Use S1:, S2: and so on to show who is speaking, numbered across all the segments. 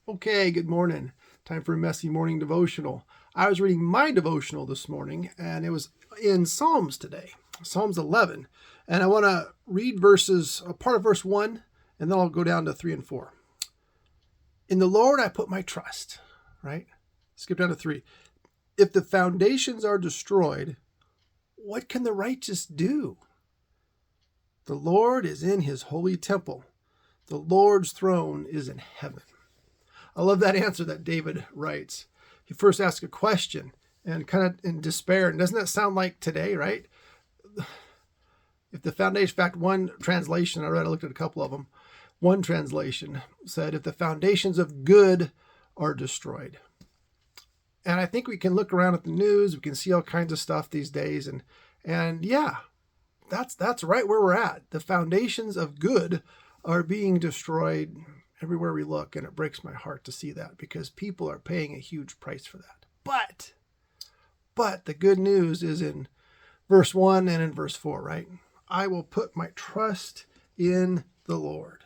S1: Okay, good morning. Time for a messy morning devotional. I was reading my devotional this morning, and it was in Psalms today, Psalms 11. And I want to read a part of verse 1, and then I'll go down to 3 and 4. In the Lord I put my trust, right? Skip down to 3. If the foundations are destroyed, what can the righteous do? The Lord is in his holy temple. The Lord's throne is in heaven. I love that answer that David writes. He first asks a question and kind of in despair. And doesn't that sound like today, right? If the foundation, in fact, one translation I looked at a couple of them. One translation said, if the foundations of good are destroyed. And I think we can look around at the news. We can see all kinds of stuff these days. And yeah, that's right where we're at. The foundations of good are being destroyed everywhere we look, and it breaks my heart to see that because people are paying a huge price for that. But the good news is in verse 1 and in verse 4, right? I will put my trust in the Lord.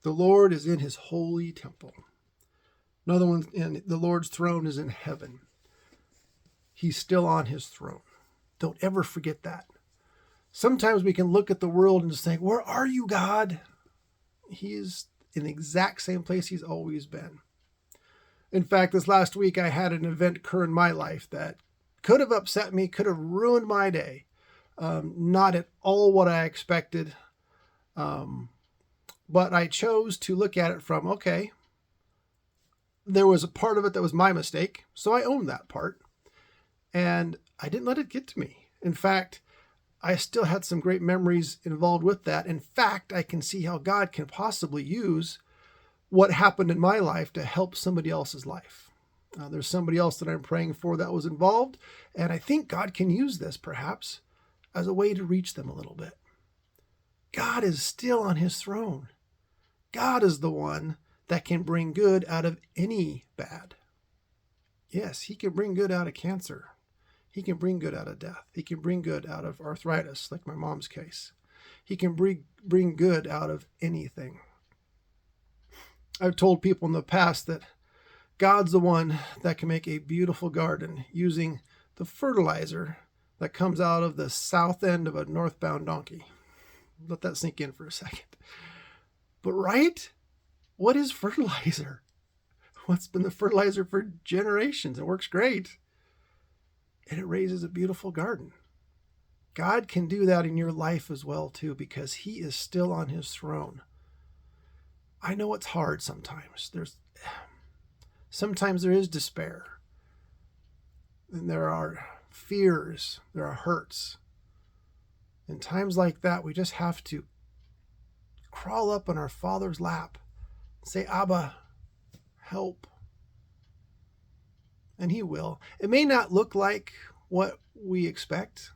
S1: The Lord is in his holy temple. Another one, and the Lord's throne is in heaven. He's still on his throne. Don't ever forget that. Sometimes we can look at the world and just think, where are you, God? He is in the exact same place he's always been. In fact, this last week I had an event occur in my life that could have upset me, could have ruined my day. Not at all what I expected. But I chose to look at it from, okay, there was a part of it that was my mistake, so I owned that part. And I didn't let it get to me. In fact, I still had some great memories involved with that. In fact, I can see how God can possibly use what happened in my life to help somebody else's life. There's somebody else that I'm praying for that was involved, and I think God can use this perhaps as a way to reach them a little bit. God is still on his throne. God is the one that can bring good out of any bad. Yes, he can bring good out of cancer. He can bring good out of death. He can bring good out of arthritis, like my mom's case. He can bring good out of anything. I've told people in the past that God's the one that can make a beautiful garden using the fertilizer that comes out of the south end of a northbound donkey. Let that sink in for a second. But right? What is fertilizer? What's been the fertilizer for generations? It works great. And it raises a beautiful garden. God can do that in your life as well, too, because he is still on his throne. I know it's hard sometimes. Sometimes there is despair. And there are fears. There are hurts. In times like that, we just have to crawl up on our Father's lap and say, Abba, help. And he will. It may not look like what we expect,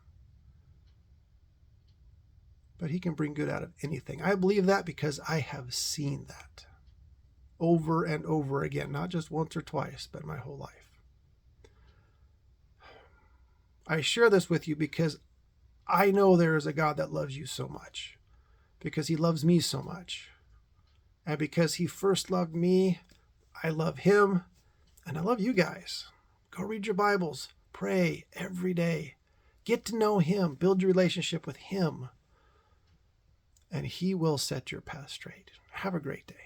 S1: but he can bring good out of anything. I believe that because I have seen that over and over again, not just once or twice, but my whole life. I share this with you because I know there is a God that loves you so much, because he loves me so much. And because he first loved me, I love him, and I love you guys. Go read your Bibles. Pray every day. Get to know him. Build your relationship with him. And he will set your path straight. Have a great day.